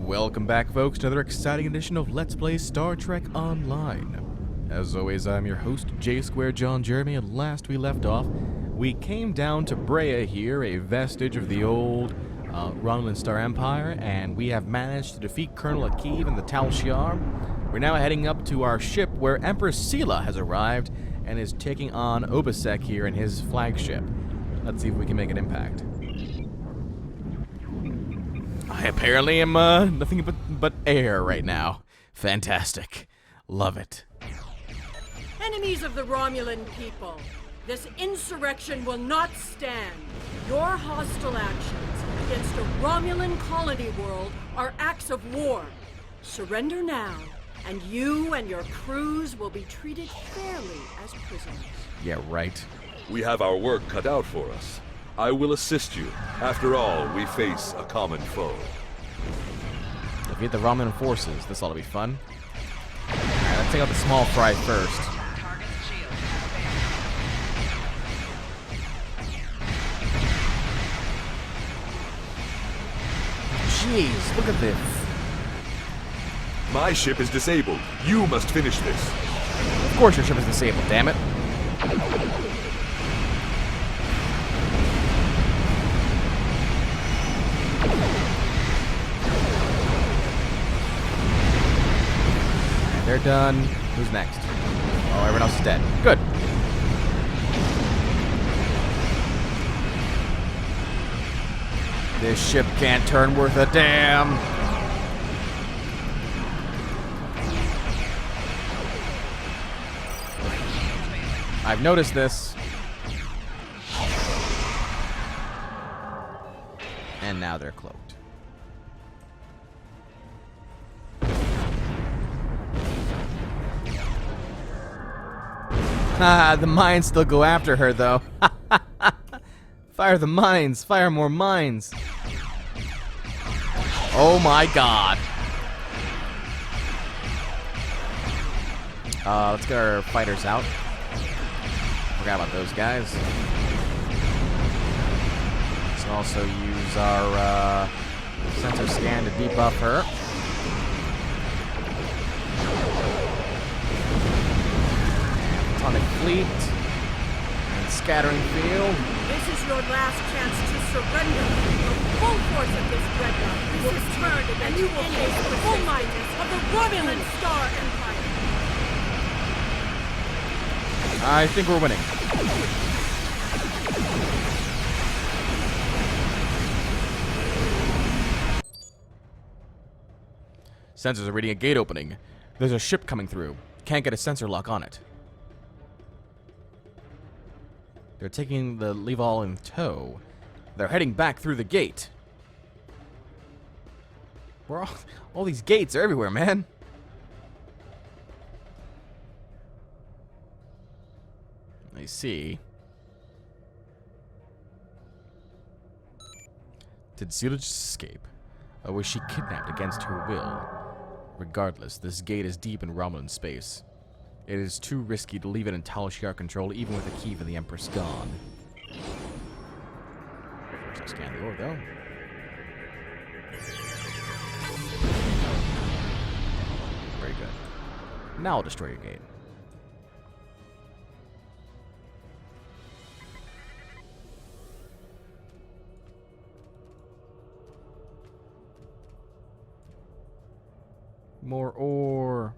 Welcome back, folks, to another exciting edition of Let's Play Star Trek Online. As always, I'm your host, J Square John Jeremy, and last we left off, we came down to Brea here, a vestige of the old Romulan Star Empire, and we have managed to defeat Colonel Akiv and the Tal Shiar. We're now heading up to our ship where Empress Sela has arrived and is taking on Obasek here in his flagship. Let's see if we can make an impact. I apparently am nothing but air right now. Fantastic. Love it. Enemies of the Romulan people, this insurrection will not stand. Your hostile actions against a Romulan colony world are acts of war. Surrender now, and you and your crews will be treated fairly as prisoners. Yeah, right. We have our work cut out for us. I will assist you. After all, we face a common foe. Defeat the Romulan forces. This ought to be fun. Alright, let's take out the small fry first. Jeez, look at this. My ship is disabled. You must finish this. Of course your ship is disabled, damn it. They're done. Who's next? Oh, everyone else is dead. Good. This ship can't turn worth a damn. I've noticed this. And now they're cloaked. Ah, the mines still go after her, though. Fire the mines. Fire more mines. Oh my god. Let's get our fighters out. Forgot about those guys. Let's also use our sensor scan to debuff her. Atomic fleet and scattering field. This is your last chance to surrender. The full force of this dreadnought will return, and you will face the full might of the Romulan Star Empire. I think we're winning. Sensors are reading a gate opening. There's a ship coming through. Can't get a sensor lock on it. They're taking the Leval in tow. They're heading back through the gate. All these gates are everywhere, man. I see. Did Sela just escape? Or was she kidnapped against her will? Regardless, this gate is deep in Romulan space. It is too risky to leave it in Tal Shiar control, even with Akiv and the Empress gone. First, I scan the ore, though. Very good. Now I'll destroy your gate. More ore.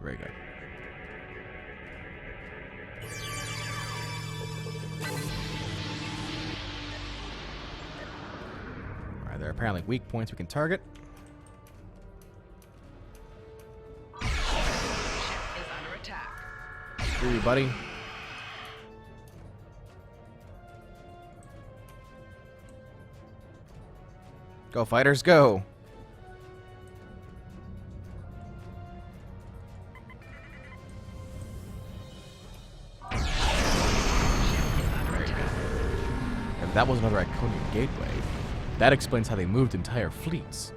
Very good. Alright, there are apparently weak points we can target. Ship is under attack. Screw you, buddy. Go, fighters, go! If that was another Iconian gateway, that explains how they moved entire fleets.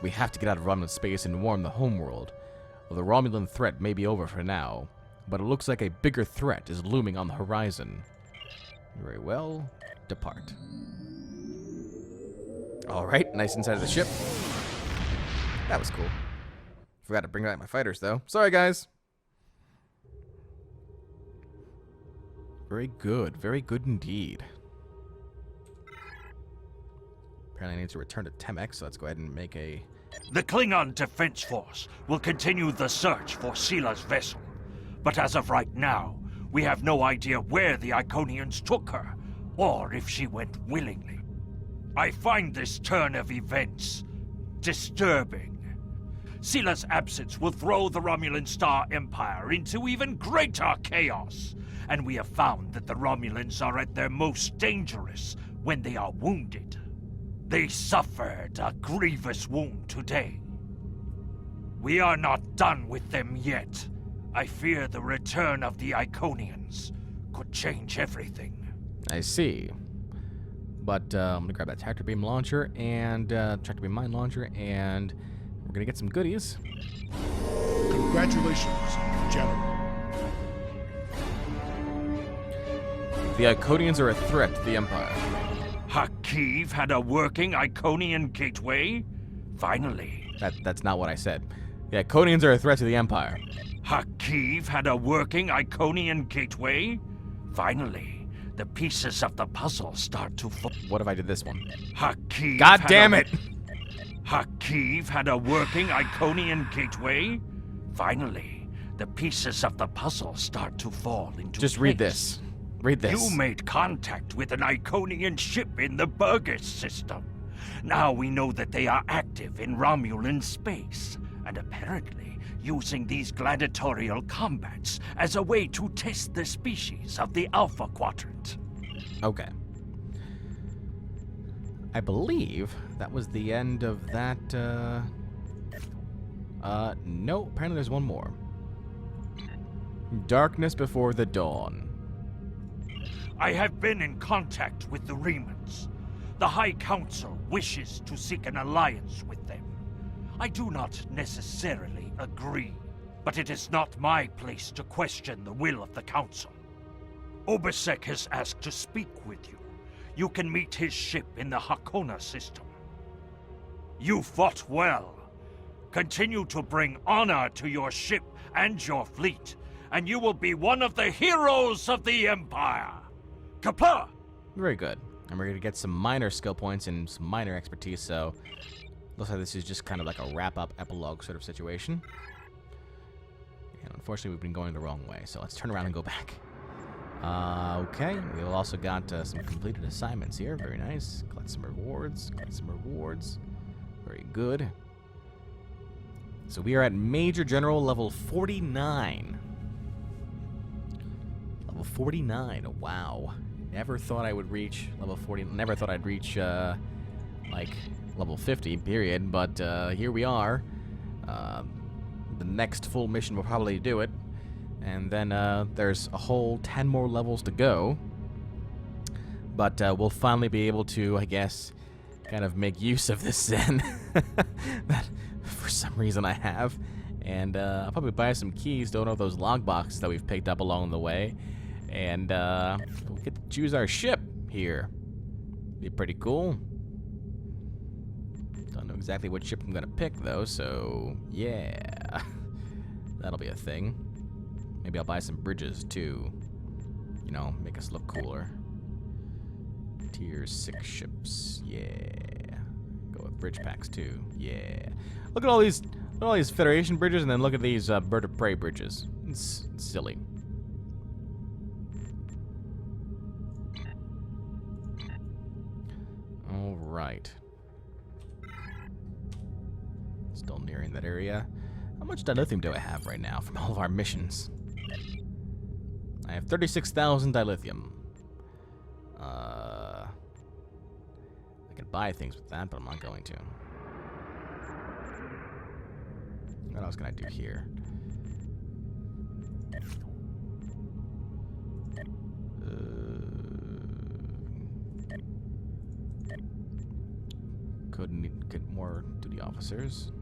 We have to get out of Romulan space and warn the homeworld. Well, the Romulan threat may be over for now. but it looks like a bigger threat is looming on the horizon. Very well. Depart. Alright, nice inside of the ship. That was cool. Forgot to bring back my fighters, though. Sorry, guys. Very good indeed. Apparently I need to return to Temex, so let's go ahead and make a... The Klingon Defense Force will continue the search for Sela's vessel. But as of right now, we have no idea where the Iconians took her, or if she went willingly. I find this turn of events disturbing. Sela's absence will throw the Romulan Star Empire into even greater chaos. And we have found that the Romulans are at their most dangerous when they are wounded. They suffered a grievous wound today. We are not done with them yet. I fear the return of the Iconians could change everything. I see. But I'm gonna grab that tractor beam launcher and tractor beam mine launcher, and we're gonna get some goodies. Congratulations, General. The Iconians are a threat to the Empire. Hakiv had a working Iconian gateway? Finally. That's not what I said. The Iconians are a threat to the Empire. Hakiv had a working Iconian gateway? Finally, the pieces of the puzzle start to fall. What if I did this one? Hakiv God damn it! Hakiv had a working Iconian gateway? Finally, the pieces of the puzzle start to fall into Just place. read this. Read this. You made contact with an Iconian ship in the Burgess system. Now we know that they are active in Romulan space, and apparently using these gladiatorial combats as a way to test the species of the Alpha Quadrant. Okay. I believe that was the end of that, no, apparently there's one more. Darkness before the dawn. I have been in contact with the Remans. The High Council wishes to seek an alliance with them. I do not necessarily agree, but it is not my place to question the will of the Council. Obasek has asked to speak with you. You can meet his ship in the Hakona system. You fought well. Continue to bring honor to your ship and your fleet, and you will be one of the heroes of the Empire. Kapla! Very good. And we're going to get some minor skill points and some minor expertise, so looks like this is just kind of like a wrap-up epilogue sort of situation. And unfortunately, we've been going the wrong way, so let's turn around and go back. Okay, we've also got some completed assignments here. Very nice. Collect some rewards. Collect some rewards. Very good. So we are at Major General level 49. Level 49. Wow. Never thought I would reach level 40. Never thought I'd reach, like, level 50, period. But here we are. The next full mission will probably do it. And then there's a whole 10 more levels to go. But we'll finally be able to, I guess, kind of make use of this Zen that for some reason I have. And I'll probably buy some keys to one of those log boxes that we've picked up along the way. And we'll get to choose our ship here. Be pretty cool. Don't know exactly what ship I'm going to pick, though, so yeah. That'll be a thing. Maybe I'll buy some bridges, too. You know, make us look cooler. Tier 6 ships. Yeah. Go with bridge packs, too. Yeah. Look at all these Federation bridges, and then look at these Bird of Prey bridges. It's silly. All right. Still nearing that area. How much dilithium do I have right now from all of our missions? I have 36,000 dilithium. I could buy things with that, but I'm not going to. What else can I do here? Could need get more duty officers.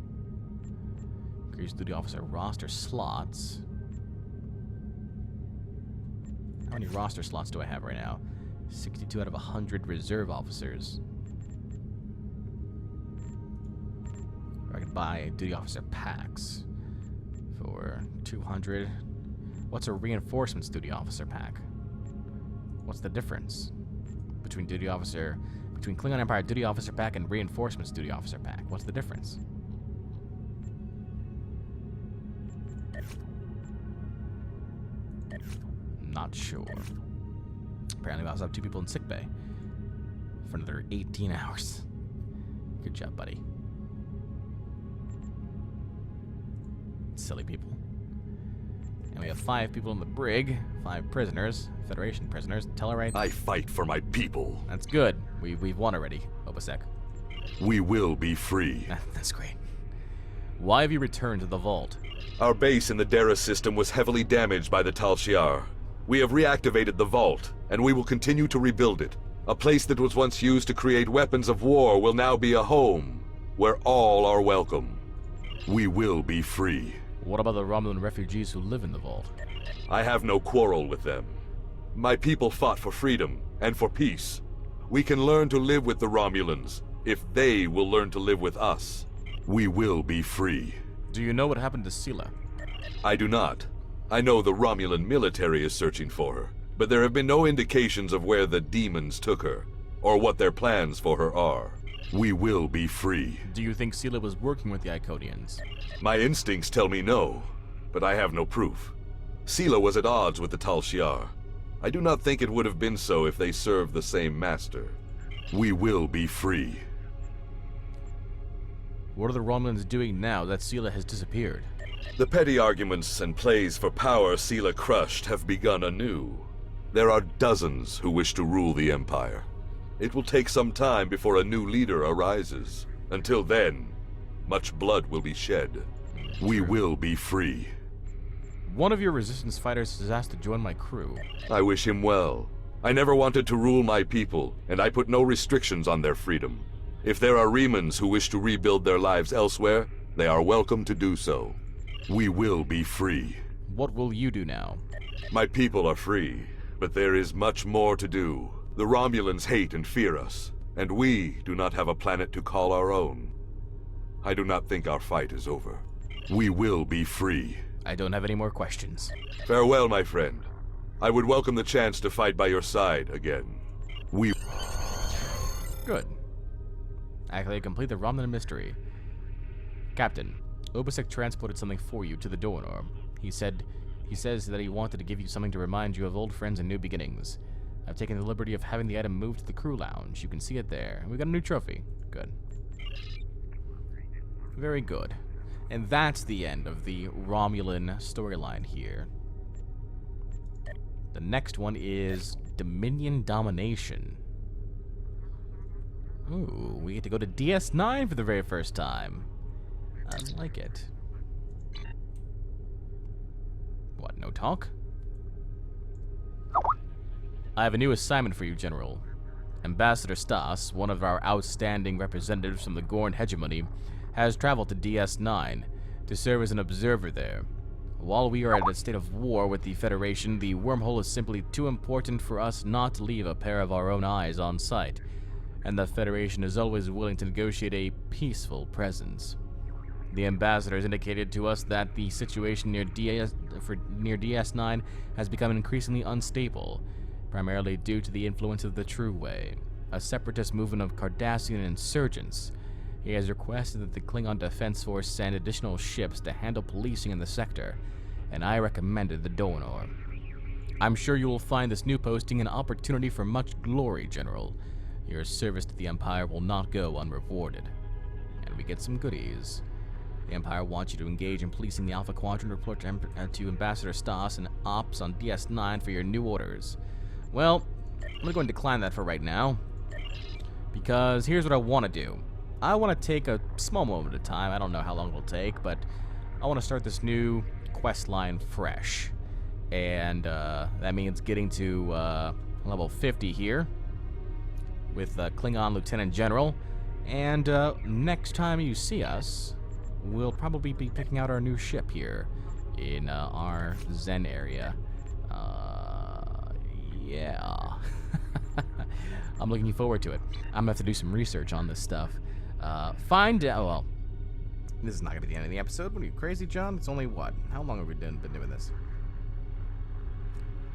Increase duty officer roster slots. How many roster slots do I have right now? 62 out of 100 reserve officers. I could buy duty officer packs for 200. What's a reinforcements duty officer pack? What's the difference between Klingon Empire duty officer pack and reinforcements duty officer pack? What's the difference? Not sure. Apparently we also have 2 people in sickbay for another 18 hours. Good job, buddy. Silly people. And we have 5 people in the brig, 5 prisoners, Federation prisoners. Tellarite. I fight for my people. That's good. We've won already, Obasek. We will be free. That's great. Why have you returned to the vault? Our base in the Dara system was heavily damaged by the Tal Shiar. We have reactivated the vault, and we will continue to rebuild it. A place that was once used to create weapons of war will now be a home, where all are welcome. We will be free. What about the Romulan refugees who live in the vault? I have no quarrel with them. My people fought for freedom and for peace. We can learn to live with the Romulans, if they will learn to live with us. We will be free. Do you know what happened to Sela? I do not. I know the Romulan military is searching for her, but there have been no indications of where the demons took her, or what their plans for her are. We will be free. Do you think Sela was working with the Iconians? My instincts tell me no, but I have no proof. Sela was at odds with the Tal Shiar. I do not think it would have been so if they served the same master. We will be free. What are the Romulans doing now that Sela has disappeared? The petty arguments and plays for power Sela crushed have begun anew. There are dozens who wish to rule the Empire. It will take some time before a new leader arises. Until then, much blood will be shed. We will be free. One of your resistance fighters is asked to join my crew. I wish him well. I never wanted to rule my people, and I put no restrictions on their freedom. If there are Remans who wish to rebuild their lives elsewhere, they are welcome to do so. We will be free. What will you do now? My people are free, but there is much more to do. The Romulans hate and fear us, and we do not have a planet to call our own. I do not think our fight is over. We will be free. I don't have any more questions. Farewell, my friend. I would welcome the chance to fight by your side again. Good. Actually, complete the Romulan mystery. Captain, Obasek transported something for you to the Dornor. He says that he wanted to give you something to remind you of old friends and new beginnings. I've taken the liberty of having the item moved to the crew lounge. You can see it there. We got a new trophy. Good. Very good. And that's the end of the Romulan storyline here. The next one is Dominion Domination. Ooh, we get to go to DS9 for the very first time. I like it. What, no talk? I have a new assignment for you, General. Ambassador Stas, one of our outstanding representatives from the Gorn hegemony, has traveled to DS9 to serve as an observer there. While we are at a state of war with the Federation, the wormhole is simply too important for us not to leave a pair of our own eyes on site, and the Federation is always willing to negotiate a peaceful presence. The ambassador has indicated to us that the situation near DS9 has become increasingly unstable, primarily due to the influence of the True Way, a separatist movement of Cardassian insurgents. He has requested that the Klingon Defense Force send additional ships to handle policing in the sector, and I recommended the Dornor. I'm sure you will find this new posting an opportunity for much glory, General. Your service to the Empire will not go unrewarded. And we get some goodies. The Empire wants you to engage in policing the Alpha Quadrant, report to Ambassador Stas and Ops on DS9 for your new orders. Well, I'm going to go and decline that for right now, because here's what I want to do. I want to take a small moment of time. I don't know how long it'll take, but I want to start this new quest line fresh. And that means getting to level 50 here with Klingon Lieutenant General. And next time you see us, we'll probably be picking out our new ship here in our Zen area. Yeah. I'm looking forward to it. I'm gonna have to do some research on this stuff. Find out. Well, this is not gonna be the end of the episode. What are you, crazy, John? It's only what? How long have we been doing this?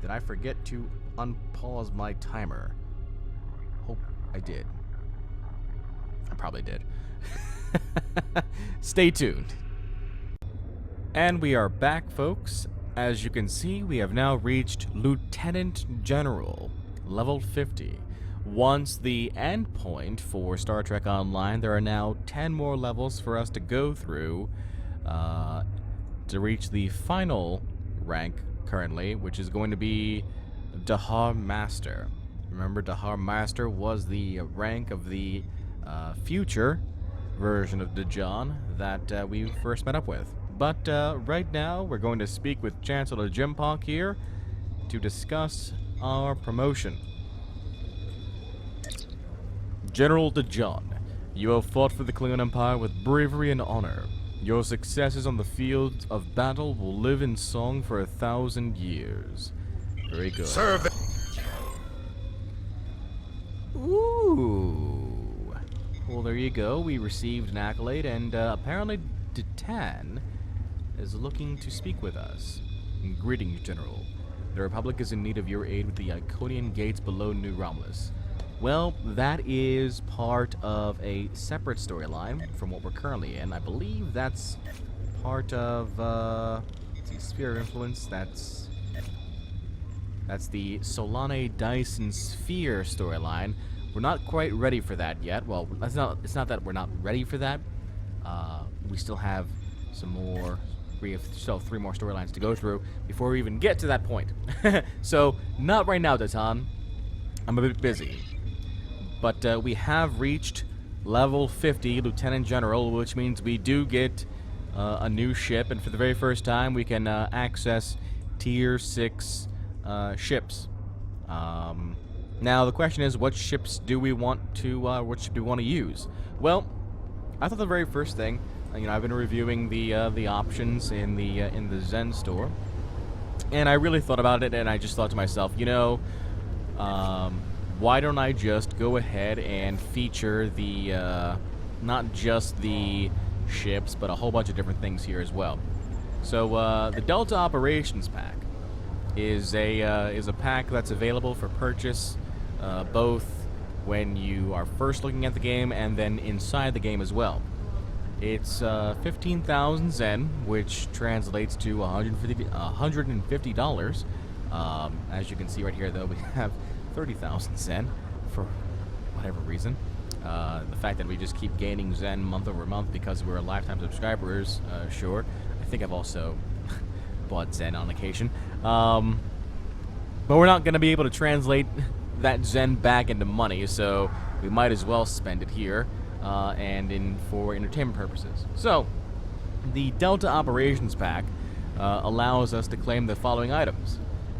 Did I forget to unpause my timer? Hope I did. I probably did. Stay tuned. And we are back, folks. As you can see, we have now reached Lieutenant General, level 50. Once the end point for Star Trek Online, there are now 10 more levels for us to go through to reach the final rank currently, which is going to be Dahar Master. Remember, Dahar Master was the rank of the future version of Dajan that we first met up with. But right now, we're going to speak with Chancellor Jimpok here to discuss our promotion. General Dajan, you have fought for the Klingon Empire with bravery and honor. Your successes on the field of battle will live in song for 1,000 years. Very good. Serve. Ooh. Well, there you go. We received an accolade, and apparently Titan is looking to speak with us. Greetings, General. The Republic is in need of your aid with the Iconian gates below New Romulus. Well, that is part of a separate storyline from what we're currently in. I believe that's part of the Sphere of Influence. That's the Solane Dyson Sphere storyline. We're not quite ready for that yet. Well, it's not that we're not ready for that. We still have some more. We still have 3 more storylines to go through before we even get to that point. So, not right now, Datan. I'm a bit busy. But we have reached level 50, Lieutenant General, which means we do get a new ship, and for the very first time, we can access Tier 6 ships. Now, the question is, what ships do we want to use? Well, I thought the very first thing, I've been reviewing the options in the Zen store, and I really thought about it, and I just thought to myself, why don't I just go ahead and feature the not just the ships, but a whole bunch of different things here as well. So the Delta Operations Pack is a pack that's available for purchase both when you are first looking at the game and then inside the game as well. It's 15,000 Zen, which translates to $150. As you can see right here, though, we have 30,000 Zen for whatever reason. The fact that we just keep gaining Zen month over month because we're lifetime subscribers, sure. I think I've also bought Zen on occasion. But we're not going to be able to translate that Zen back into money, so we might as well spend it here and for entertainment purposes. So, the Delta Operations Pack allows us to claim the following items.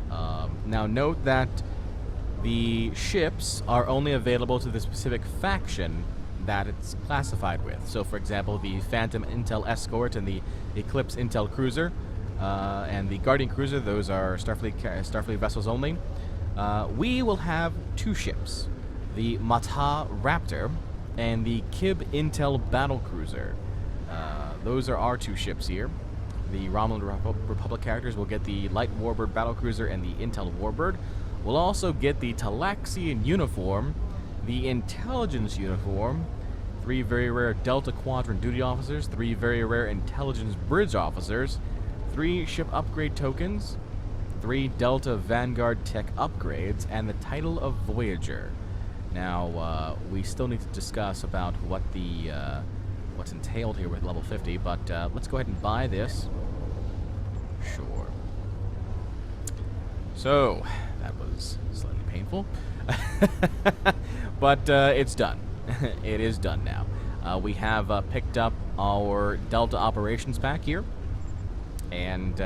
Now, note that the ships are only available to the specific faction that it's classified with. So, for example, the Phantom Intel Escort and the Eclipse Intel Cruiser and the Guardian Cruiser, those are Starfleet vessels only. We will have 2 ships, the Mata Raptor and the Kib Intel Battle Cruiser. Those are our 2 ships here. The Romulan Republic characters will get the Light Warbird Battle Cruiser and the Intel Warbird. We'll also get the Talaxian uniform, the Intelligence uniform, 3 very rare Delta Quadrant duty officers, 3 very rare Intelligence bridge officers, 3 ship upgrade tokens, 3 Delta Vanguard tech upgrades, and the title of Voyager. Now, we still need to discuss about what what's entailed here with level 50, but let's go ahead and buy this. Sure. So, that was slightly painful. But it's done. It is done now. We have picked up our Delta Operations Pack here. And,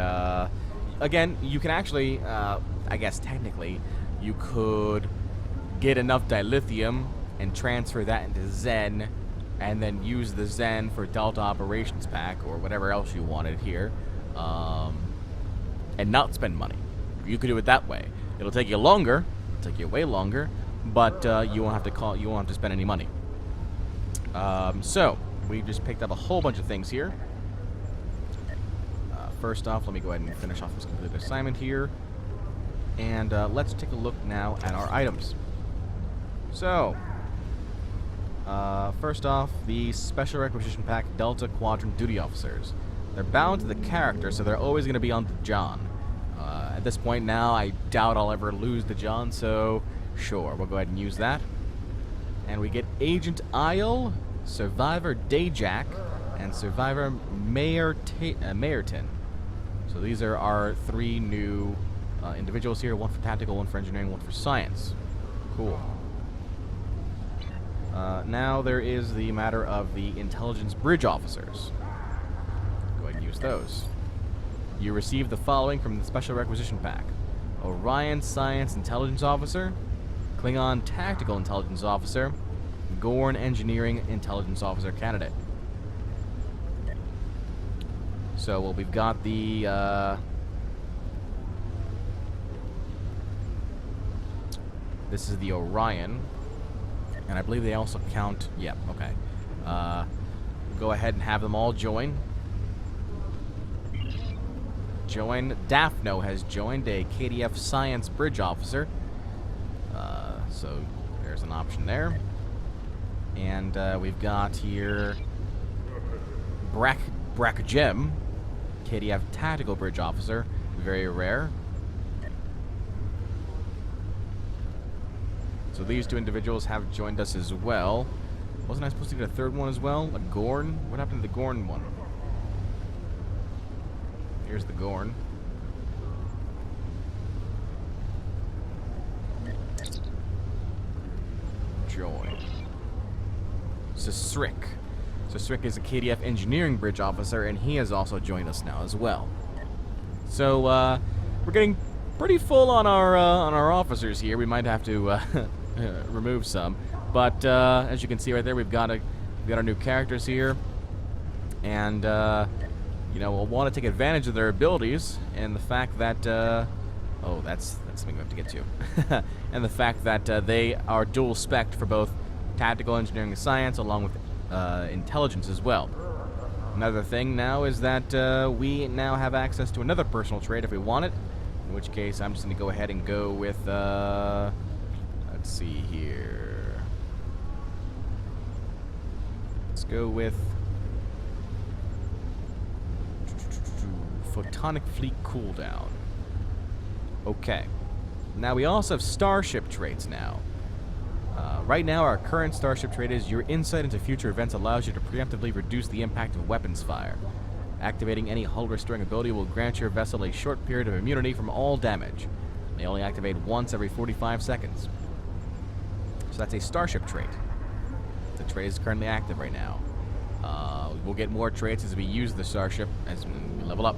again, you can actually, I guess technically, you could get enough dilithium and transfer that into Zen, and then use the Zen for Delta Operations Pack, or whatever else you wanted here, and not spend money. You could do it that way. It'll take you longer, take you way longer, but you won't have to spend any money. So we just picked up a whole bunch of things here. First off, let me go ahead and finish off this completed assignment here. And let's take a look now at our items. So, first off, the Special Requisition Pack Delta Quadrant Duty Officers. They're bound to the character, so they're always going to be on the John. At this point now, I doubt I'll ever lose the John, so sure, we'll go ahead and use that. And we get Agent Isle, Survivor Dayjack, and Survivor Mayerton. So these are our 3 new individuals here, 1 for tactical, 1 for engineering, 1 for science. Cool. Now there is the matter of the intelligence bridge officers. Go ahead and use those. You receive the following from the Special Requisition Pack: Orion Science Intelligence Officer, Klingon Tactical Intelligence Officer, Gorn Engineering Intelligence Officer candidate. So we've got the this is the Orion, and I believe they also count. Yeah, okay. Go ahead and have them all join. Daphno has joined, a KDF Science Bridge Officer. So there's an option there. And we've got here Brakjem, KDF Tactical Bridge Officer, very rare. So these 2 individuals have joined us as well. Wasn't I supposed to get a 3rd one as well? A Gorn? What happened to the Gorn one? Here's the Gorn. Join. Sisrick. Sisrick is a KDF Engineering Bridge Officer, and he has also joined us now as well. So we're getting pretty full on our officers here. We might have to remove some, but as you can see right there, we've got our new characters here, and you know, we'll want to take advantage of their abilities and the fact that oh, that's something we have to get to, and the fact that they are dual spec for both tactical engineering and science, along with intelligence as well. Another thing now is that we now have access to another personal trait if we want it, in which case I'm just going to go ahead and go with, let's see here. Let's go with Photonic Fleet Cooldown. Okay. Now we also have Starship traits now. Right now, our current Starship trait is your insight into future events allows you to preemptively reduce the impact of weapons fire. Activating any hull restoring ability will grant your vessel a short period of immunity from all damage. It may only activate once every 45 seconds. So that's a Starship trait. The trait is currently active right now. We'll get more traits as we use the Starship as we level up.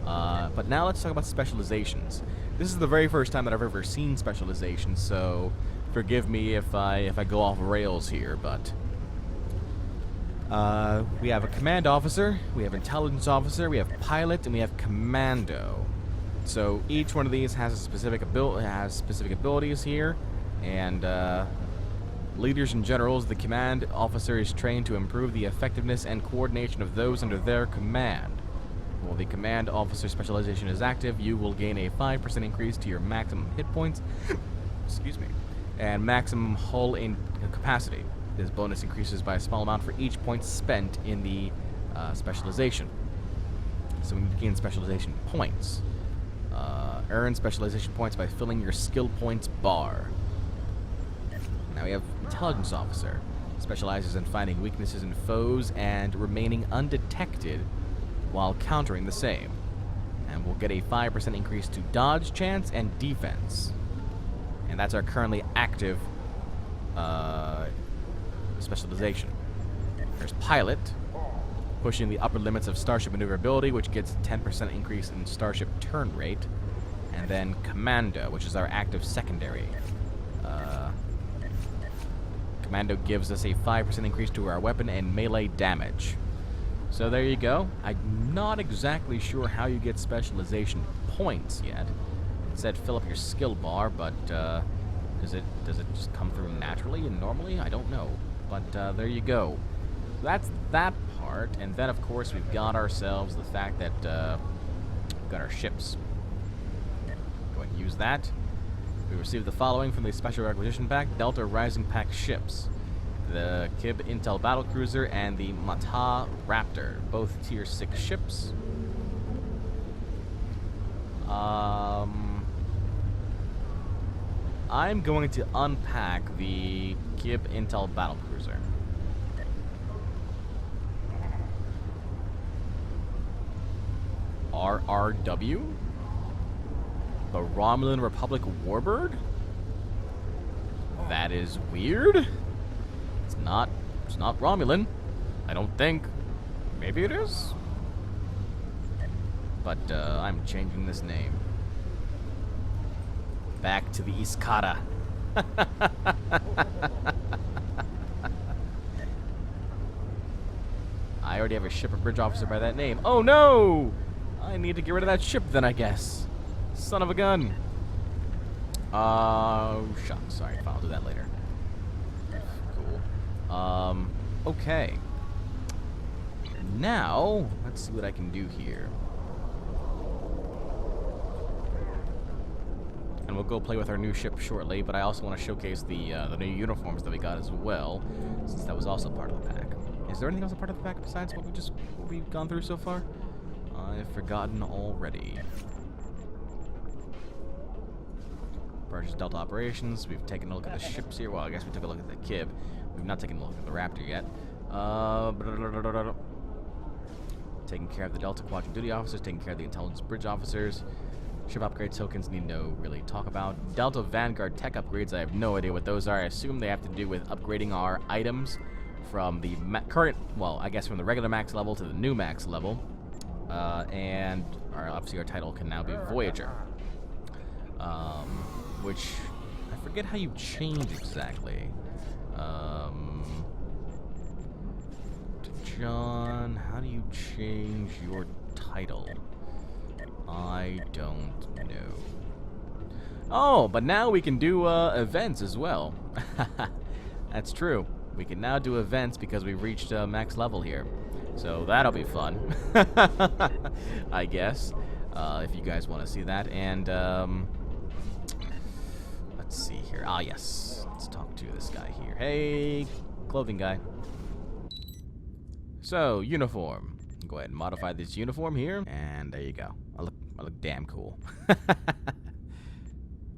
But now let's talk about specializations. This is the very first time that I've ever seen specializations, so forgive me if I go off rails here, but we have a command officer, we have intelligence officer, we have pilot, and we have commando. So each one of these has a specific abilities here, and leaders and generals, the command officer is trained to improve the effectiveness and coordination of those under their command. While the command officer specialization is active, you will gain a 5% increase to your maximum hit points, excuse me, and maximum hull in capacity. This bonus increases by a small amount for each point spent in the specialization. So we gain specialization points. Earn specialization points by filling your skill points bar. Now we have intelligence officer. Specializes in finding weaknesses in foes and remaining undetected while countering the same. And we'll get a 5% increase to dodge chance and defense. And that's our currently active specialization. There's pilot, pushing the upper limits of starship maneuverability, which gets a 10% increase in starship turn rate. And then commando, which is our active secondary. Commando gives us a 5% increase to our weapon and melee damage. So there you go. I'm not exactly sure how you get specialization points yet, It said fill up your skill bar, but does it just come through naturally and normally? I don't know. But there you go. So that's that part, and then of course we've got ourselves the fact that we've got our ships. Go ahead and use that. We received the following from the Special Requisition Pack: Delta Rising Pack ships, the Kib Intel Battlecruiser and the Mata Raptor, both Tier 6 ships. I'm going to unpack the Kib Intel Battlecruiser. RRW? The Romulan Republic Warbird? That is weird. It's not Romulan. I don't think. Maybe it is? But I'm changing this name. Back to the Iskara. I already have a ship or bridge officer by that name. Oh no! I need to get rid of that ship then, I guess. Son of a gun. Shucks. Sorry, fine, I'll do that later. Cool. Okay. Now, let's see what I can do here. And we'll go play with our new ship shortly, but I also want to showcase the new uniforms that we got as well, since that was also part of the pack. Is there anything else a part of the pack besides what we've gone through so far? I've forgotten already. Purchase Delta Operations. We've taken a look at the ships here. Well, I guess we took a look at the Kib. We've not taken a look at the Raptor yet. Taking care of the Delta Quadrant Duty Officers. Taking care of the Intelligence Bridge Officers. Ship upgrade tokens need no really talk about. Delta Vanguard tech upgrades. I have no idea what those are. I assume they have to do with upgrading our items from the current, well, I guess from the regular max level to the new max level. And obviously our title can now be Voyager. Which, I forget how you change exactly. John, how do you change your title? I don't know. Oh, but now we can do events as well. That's true. We can now do events because we've reached max level here. So that'll be fun. I guess. If you guys want to see that. And let's see here. Ah, yes. Let's talk to this guy here. Hey, clothing guy. So, uniform. Go ahead and modify this uniform here. And there you go. I look damn cool.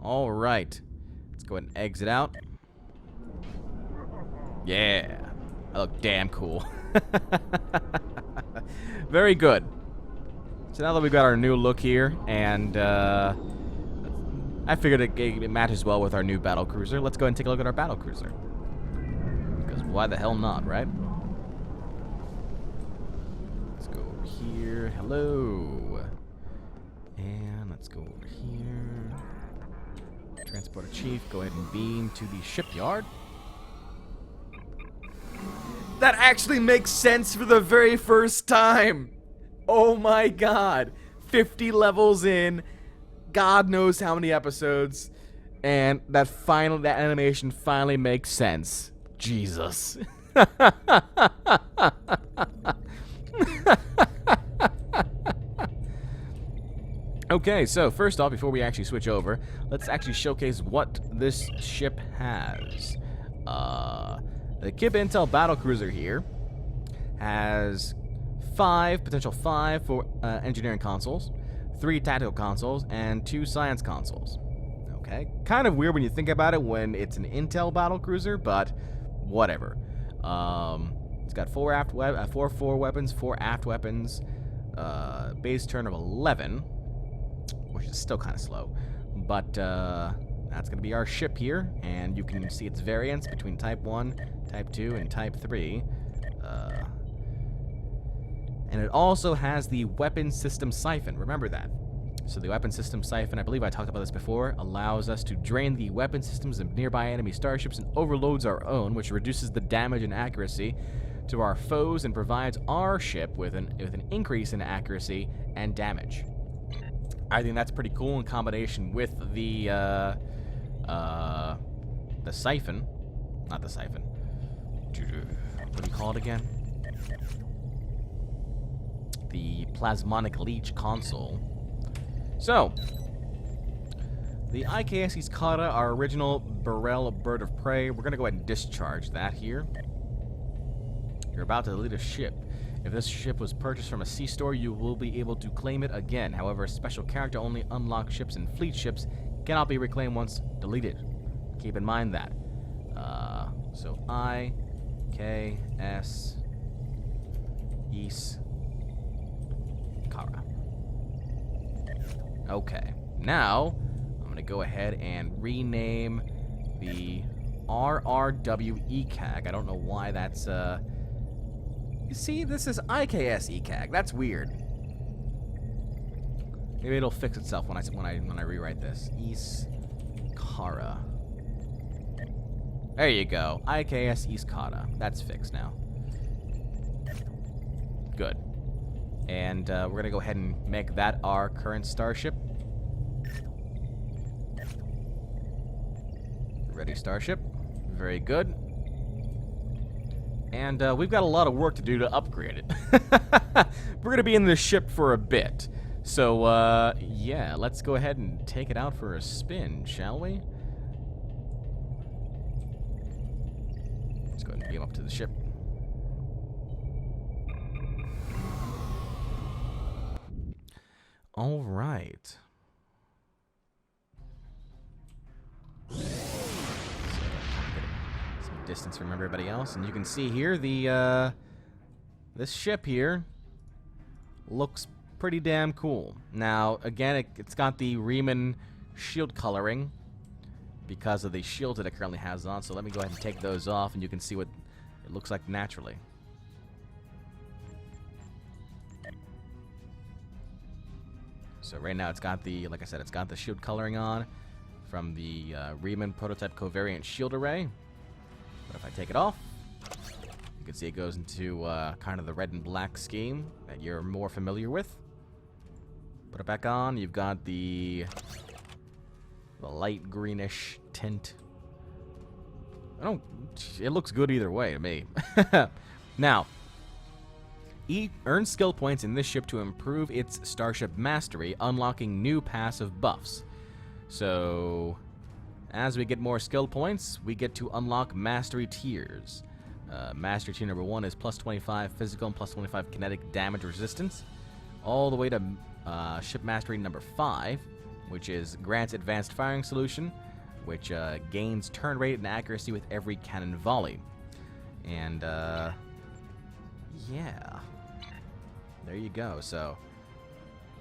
All right. Let's go ahead and exit out. Yeah. I look damn cool. Very good. So now that we've got our new look here, and I figured it matches well with our new battlecruiser, let's go ahead and take a look at our battlecruiser. Because why the hell not, right? Let's go over here. Hello. And let's go over here. Transporter Chief, go ahead and beam to the shipyard. That actually makes sense for the very first time. Oh my god. 50 levels in, God knows how many episodes, and that animation finally makes sense. Jesus. Okay, so first off, before we actually switch over, let's actually showcase what this ship has. The Kib Intel Battlecruiser here has potential five for engineering consoles, 3 tactical consoles, and 2 science consoles. Okay, kind of weird when you think about it when it's an Intel Battlecruiser, but whatever. It's got 4 fore weapons, 4 aft weapons, base turn of 11, which is still kind of slow, but that's going to be our ship here, and you can see its variants between Type 1, Type 2, and Type 3. And it also has the weapon system siphon. Remember that. So the weapon system siphon, I believe I talked about this before, allows us to drain the weapon systems of nearby enemy starships and overloads our own, which reduces the damage and accuracy to our foes and provides our ship with an increase in accuracy and damage. I think that's pretty cool in combination with the siphon. Not the siphon. What do you call it again? The plasmonic leech console. So, the IKS's Kata, our original Burrell bird of prey, we're going to go ahead and discharge that here. You're about to lead a ship. If this ship was purchased from a sea store, you will be able to claim it again. However, special character only unlocked ships and fleet ships cannot be reclaimed once deleted. Keep in mind that. So IKS East Kara. Okay. Now, I'm going to go ahead and rename the RRW ECAG. I don't know why that's, You see, this is IKS ECAG. That's weird. Maybe it'll fix itself when I rewrite this. East Kara. There you go. IKS East Kara. That's fixed now. Good. And we're going to go ahead and make that our current starship. Ready, starship. Very good. And we've got a lot of work to do to upgrade it. We're going to be in this ship for a bit. So, yeah, let's go ahead and take it out for a spin, shall we? Let's go ahead and beam up to the ship. All right. Distance from everybody else, and you can see here the this ship here looks pretty damn cool. Now again, it's got the Riemann shield coloring because of the shields that it currently has on, so let me go ahead and take those off and you can see what it looks like naturally. So right now it's got the, like I said, it's got the shield coloring on from the Riemann prototype covariant shield array. But if I take it off, you can see it goes into kind of the red and black scheme that you're more familiar with. Put it back on, you've got the light greenish tint. It looks good either way to me. Now, earn skill points in this ship to improve its starship mastery, unlocking new passive buffs. So, as we get more skill points, we get to unlock mastery tiers. Mastery tier number 1 is plus 25 physical and plus 25 kinetic damage resistance, all the way to ship mastery number 5, which is grants advanced firing solution, which gains turn rate and accuracy with every cannon volley. And yeah, there you go. So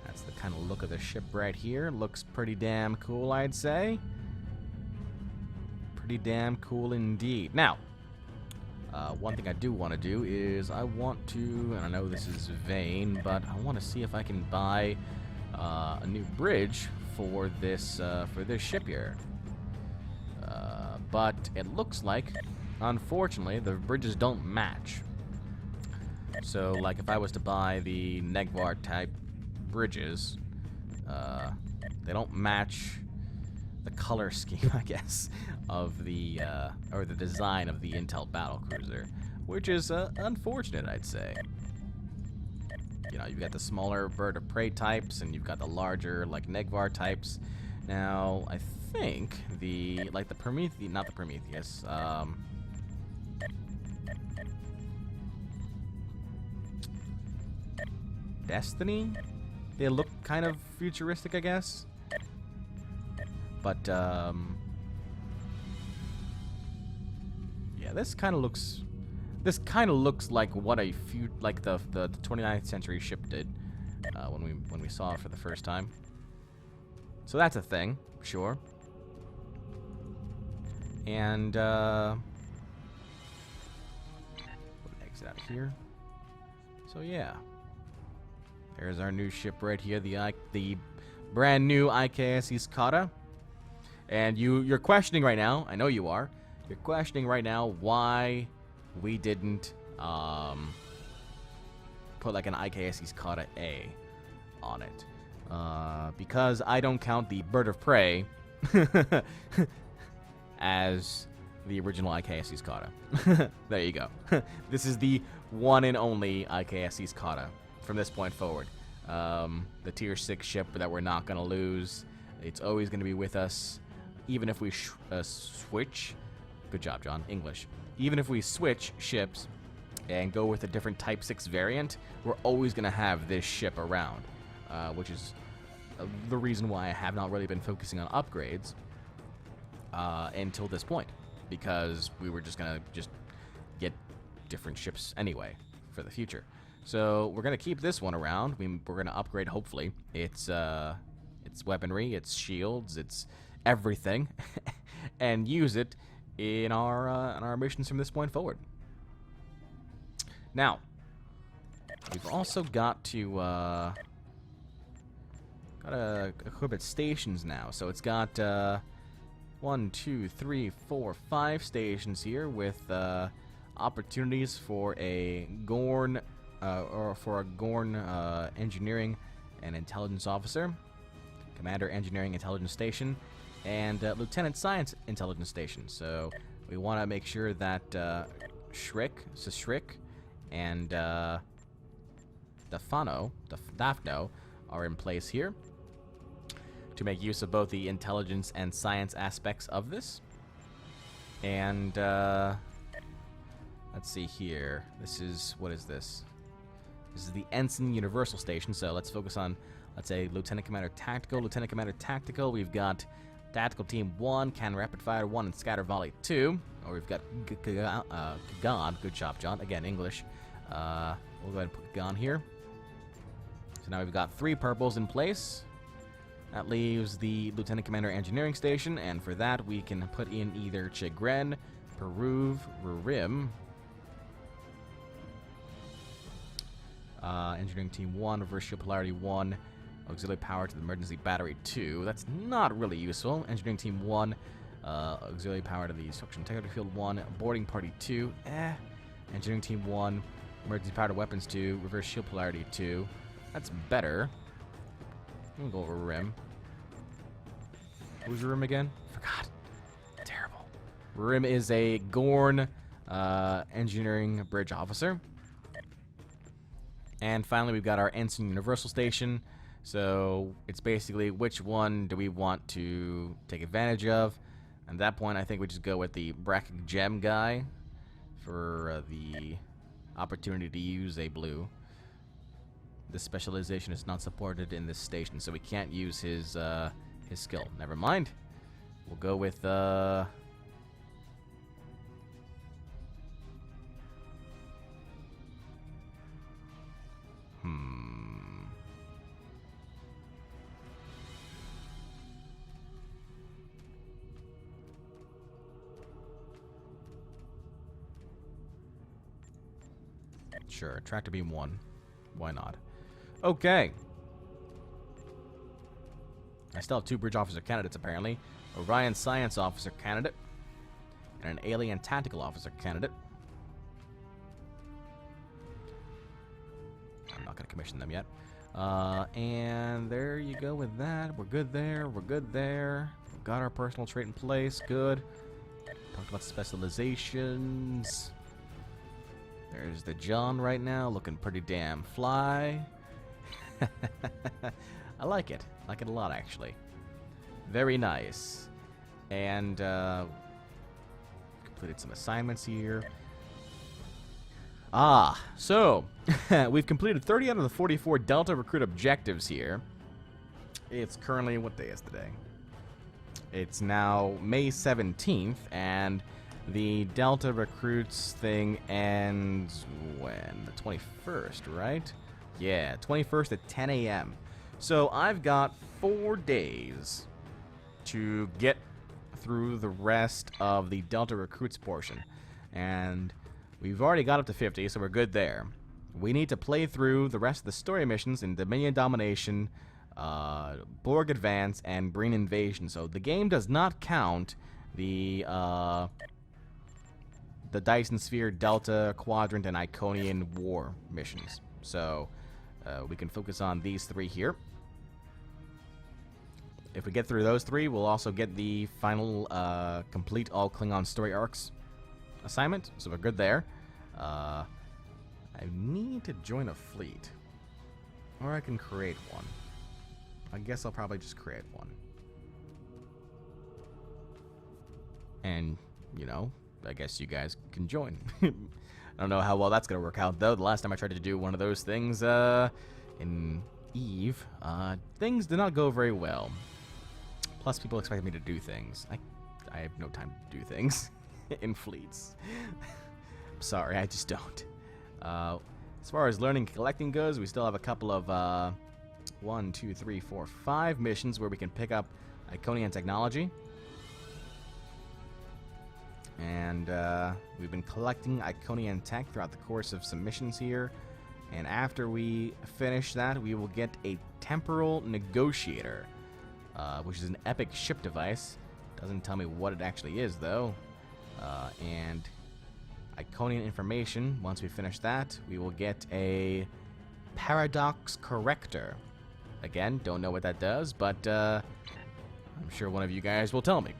that's the kind of look of the ship right here. Looks pretty damn cool, I'd say. Pretty damn cool indeed. Now, one thing I do want to do is I want to, and I know this is vain, but I want to see if I can buy a new bridge for this ship here. But it looks like, unfortunately, the bridges don't match. So, like, if I was to buy the Negvar type bridges, they don't match the color scheme, I guess, of the or the design of the Intel battlecruiser, which is unfortunate, I'd say. You know, you've got the smaller bird of prey types, and you've got the larger, like, Negvar types. Now, I think the Prometheus, not the Prometheus, Destiny? They look kind of futuristic, I guess. But, yeah, this kind of looks like what the 29th century ship did when we saw it for the first time. So that's a thing, sure. And exit out of here. So yeah, there's our new ship right here, the brand new IKS Iskata. And you're questioning right now, I know you are. You're questioning right now why we didn't put like an IKS Iskata A on it. because I don't count the Bird of Prey as the original IKSC's Kata. There you go. This is the one and only IKSC's Kata from this point forward. The tier 6 ship that we're not going to lose. It's always going to be with us, even if we switch. Good job, John. English. Even if we switch ships and go with a different Type 6 variant, we're always going to have this ship around, which is the reason why I have not really been focusing on upgrades until this point, because we were just going to get different ships anyway for the future. So we're going to keep this one around. We're going to upgrade, hopefully, its weaponry, its shields, its everything, and use it in our missions from this point forward. Now, we've also got to equip its stations now. So it's got 1, 2, 3, 4, 5 stations here with opportunities for a Gorn engineering and intelligence officer, commander engineering intelligence station, and lieutenant science intelligence station. So we want to make sure that Shriek and Daphno are in place here to make use of both the intelligence and science aspects of this. And let's see here. What is this? This is the Ensign Universal Station, so let's focus on, let's say, Lieutenant Commander Tactical. Lieutenant Commander Tactical, we've got Tactical Team 1, Cannon Rapid Fire 1, and Scatter Volley 2. Or we've got Kagan. Good job, John. Again, English. We'll go ahead and put Kagan here. So now we've got 3 purples in place. That leaves the Lieutenant Commander Engineering Station, and for that we can put in either Chagrin, Peruv, Rurim, Engineering Team 1, Reverse Shield Polarity 1, Auxiliary Power to the Emergency Battery 2. That's not really useful. Engineering Team 1, Auxiliary Power to the Structure Integrity Field 1, Boarding Party 2, Engineering Team 1, Emergency Power to Weapons 2, Reverse Shield Polarity 2. That's better. I'm gonna go over Rim. Who's Rim again? Forgot. Terrible. Rim is a Gorn engineering bridge officer. And finally, we've got our Ensign Universal Station. So it's basically which one do we want to take advantage of. At that point, I think we just go with the Bracket Gem guy for the opportunity to use a blue. This specialization is not supported in this station, so we can't use his skill. Never mind. We'll go with Sure, Tractor Beam 1. Why not? Okay. I still have 2 Bridge Officer candidates, apparently. Orion Science Officer candidate. And an Alien Tactical Officer candidate. I'm not going to commission them yet. And there you go with that. We're good there. We're good there. We've got our personal trait in place. Good. Talked about specializations. There's the John right now, looking pretty damn fly. I like it. I like it a lot, actually. Very nice. And completed some assignments here. So we've completed 30 out of the 44 Delta Recruit objectives here. It's currently, what day is today? It's now May 17th, and the Delta Recruits thing ends when? The 21st, right? Yeah, 21st at 10 a.m. So I've got 4 days to get through the rest of the Delta Recruits portion. And we've already got up to 50, so we're good there. We need to play through the rest of the story missions in Dominion Domination, Borg Advance, and Breen Invasion. So the game does not count the Dyson Sphere, Delta, Quadrant, and Iconian War missions. So we can focus on these 3 here. if we get through those 3, we'll also get the final complete all Klingon story arcs assignment. So we're good there. I need to join a fleet. Or I can create one. I guess I'll probably just create one. And, you know, I guess you guys can join. I don't know how well that's going to work out, though. The last time I tried to do one of those things in Eve, things did not go very well. Plus, people expected me to do things. I have no time to do things in fleets. I'm sorry, I just don't. As far as learning and collecting goes, we still have a couple of 1, 2, 3, 4, 5 missions where we can pick up Iconian technology. And we've been collecting Iconian tech throughout the course of some missions here. And after we finish that, we will get a temporal negotiator, which is an epic ship device. Doesn't tell me what it actually is, though. And Iconian information. Once we finish that, we will get a paradox corrector. Again, don't know what that does, but I'm sure one of you guys will tell me.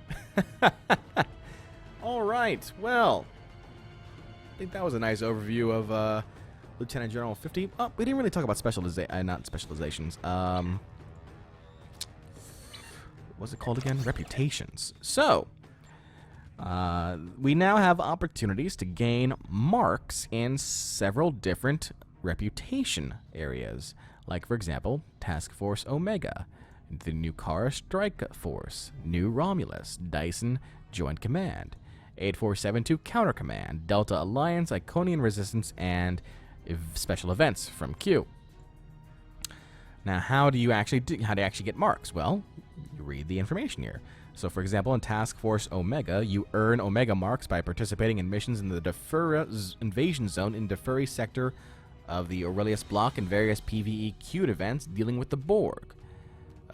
All right, well, I think that was a nice overview of Lieutenant General 50. Oh, we didn't really talk about not specializations. What's it called again? Reputations. So, we now have opportunities to gain marks in several different reputation areas. Like, for example, Task Force Omega, the New Kara Strike Force, New Romulus, Dyson Joint Command, 8472 Counter Command, Delta Alliance, Iconian Resistance, and Special Events from Q. Now, how do you actually get marks? Well, you read the information here. So, for example, in Task Force Omega, you earn Omega marks by participating in missions in the Defura invasion zone in Defuri sector of the Aurelius block and various PvE queued events dealing with the Borg.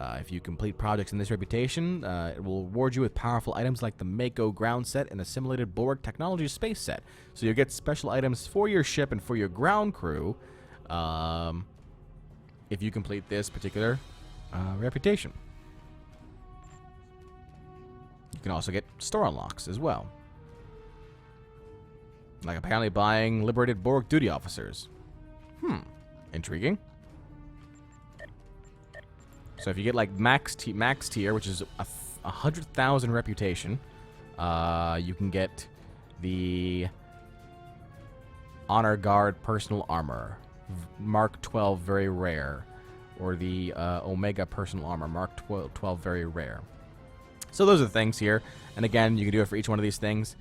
If you complete projects in this reputation, it will reward you with powerful items like the Mako ground set and assimilated Borg technology space set. So you'll get special items for your ship and for your ground crew if you complete this particular reputation. You can also get store unlocks as well. Like apparently buying liberated Borg duty officers. Intriguing. So if you get like max tier, which is 100,000 reputation, you can get the Honor Guard personal armor, Mark 12 very rare, or the Omega personal armor, Mark 12 very rare. So those are the things here, and again, you can do it for each one of these things.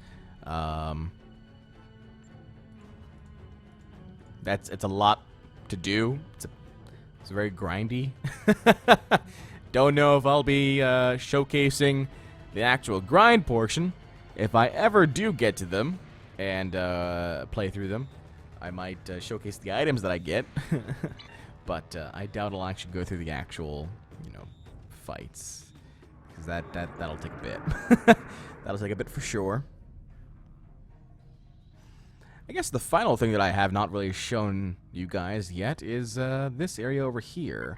It's a lot to do. It's very grindy. Don't know if I'll be showcasing the actual grind portion. If I ever do get to them and play through them, I might showcase the items that I get. But I doubt I'll actually go through the actual, fights. Because that'll take a bit. That'll take a bit for sure. I guess the final thing that I have not really shown you guys yet is this area over here.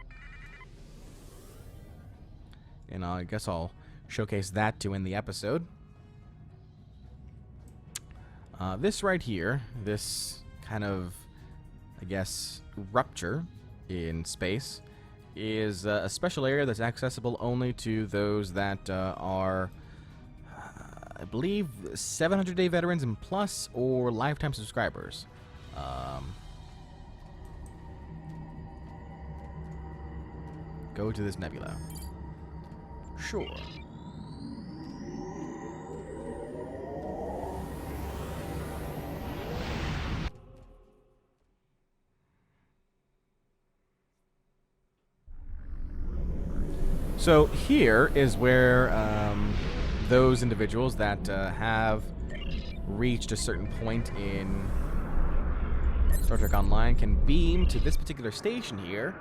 And I guess I'll showcase that to end the episode. This right here, this kind of, I guess, rupture in space, is a special area that's accessible only to those that are, I believe, 700-day veterans and plus, or lifetime subscribers. Go to this nebula. Sure. So here is where those individuals that have reached a certain point in Star Trek Online can beam to this particular station here.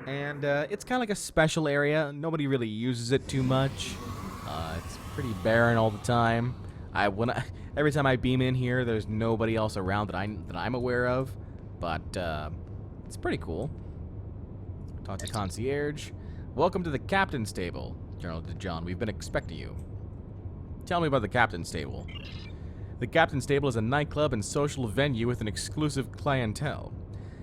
And it's kind of like a special area. Nobody really uses it too much. It's pretty barren all the time. Every time I beam in here, there's nobody else around that I'm aware of. But it's pretty cool. Talk to concierge. Welcome to the captain's table. General John. We've been expecting you. Tell me about the Captain's Table. The Captain's Table is a nightclub and social venue with an exclusive clientele.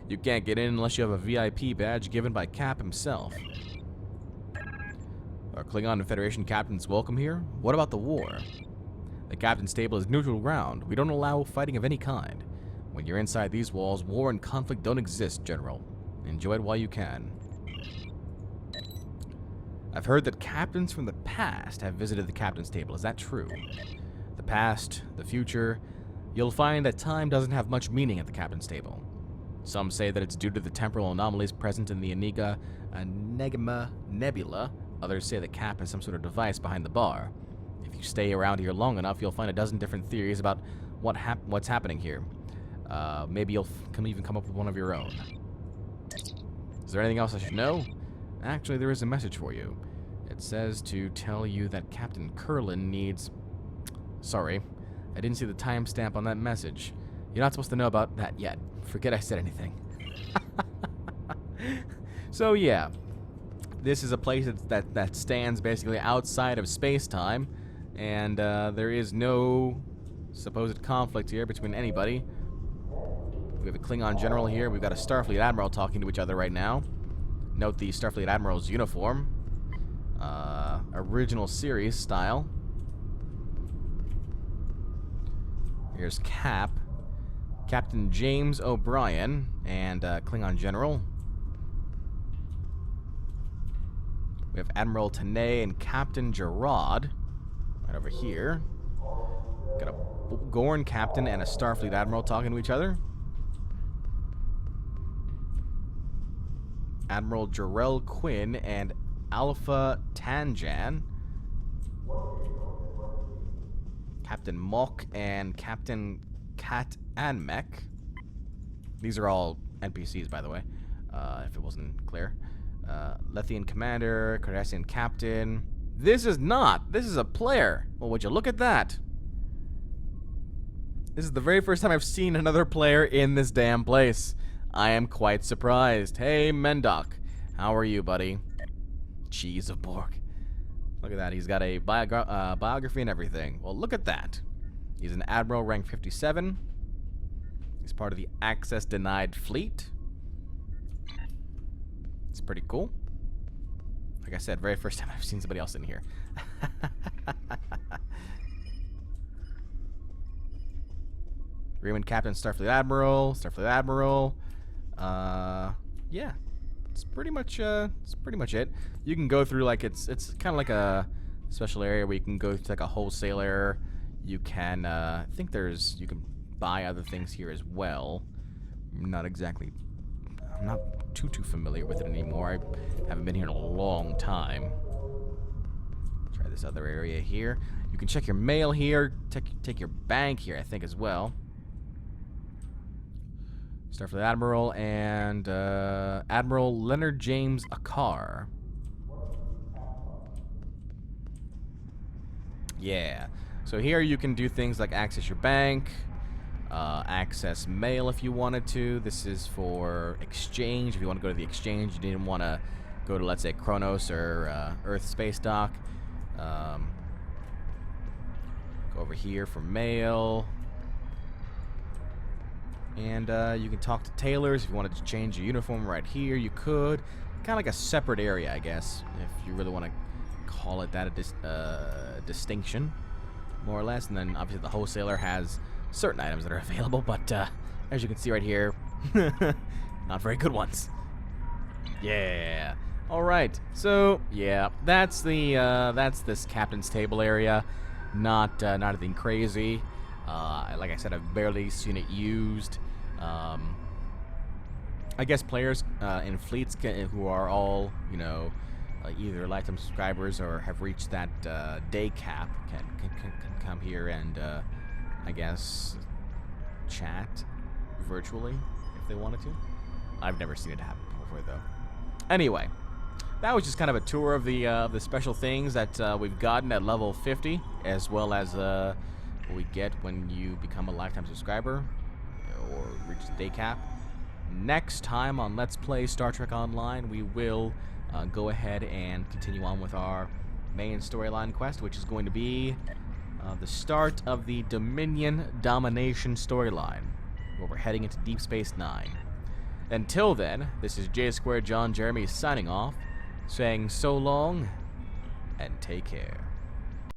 You can't get in unless you have a VIP badge given by Cap himself. Are Klingon and Federation captains welcome here? What about the war? The Captain's Table is neutral ground. We don't allow fighting of any kind. When you're inside these walls, war and conflict don't exist, General. Enjoy it while you can. I've heard that captains from the past have visited the Captain's Table. Is that true? The past, the future, you'll find that time doesn't have much meaning at the Captain's Table. Some say that it's due to the temporal anomalies present in the Enigma Nebula. Others say that Cap has some sort of device behind the bar. If you stay around here long enough, you'll find a dozen different theories about what's happening here. Maybe you'll even come up with one of your own. Is there anything else I should know? Actually, there is a message for you. It says to tell you that Captain Curlin needs... Sorry, I didn't see the timestamp on that message. You're not supposed to know about that yet. Forget I said anything. So yeah, this is a place that stands basically outside of space-time, and there is no supposed conflict here between anybody. We have a Klingon general here. We've got a Starfleet admiral talking to each other right now. Note the Starfleet admiral's uniform. Original series style. Here's Cap. Captain James O'Brien and Klingon general. We have Admiral Tanay and Captain Gerard right over here. Got a Gorn captain and a Starfleet admiral talking to each other. Admiral Jarrell Quinn and Alpha Tanjan. Captain Mock and Captain Kat Anmek. These are all NPCs, by the way, if it wasn't clear. Lethian Commander, Cardassian Captain. This is not. This is a player. Well, would you look at that? This is the very first time I've seen another player in this damn place. I am quite surprised. Hey, Mendok. How are you, buddy? Cheese of Borg. Look at that. He's got a biography and everything. Well, look at that. He's an Admiral rank 57. He's part of the Access Denied Fleet. It's pretty cool. Like I said, very first time I've seen somebody else in here. Raymond Captain, Starfleet Admiral. Yeah, it's pretty much it. You can go through like it's kind of like a special area where you can go to like a wholesaler. You can I think you can buy other things here as well. I'm not too familiar with it anymore. I haven't been here in a long time. Try this other area here. You can check your mail here. Take your bank here, I think, as well. Starfleet Admiral and Admiral Leonard James Akar. Yeah. So here you can do things like access your bank, access mail if you wanted to. This is for exchange. If you want to go to the exchange, you didn't want to go to, let's say, Kronos or Earth Space Dock. Go over here for mail. And you can talk to tailors if you wanted to change your uniform right here. You could. Kind of like a separate area, I guess, if you really want to call it that, a distinction, more or less. And then obviously the wholesaler has certain items that are available, but as you can see right here, not very good ones. Yeah. All right. So yeah, that's this captain's table area. Not anything crazy. Like I said, I've barely seen it used. I guess players in fleets who are all, either lifetime subscribers or have reached that day cap can come here and, I guess, chat virtually if they wanted to. I've never seen it happen before, though. Anyway, that was just kind of a tour of the special things that we've gotten at level 50, as well as what we get when you become a lifetime subscriber or reach the day cap. Next time on Let's Play Star Trek Online, we will go ahead and continue on with our main storyline quest, which is going to be the start of the Dominion Domination storyline, where we're heading into Deep Space Nine. Until then, this is J Square John Jeremy signing off, saying so long and take care.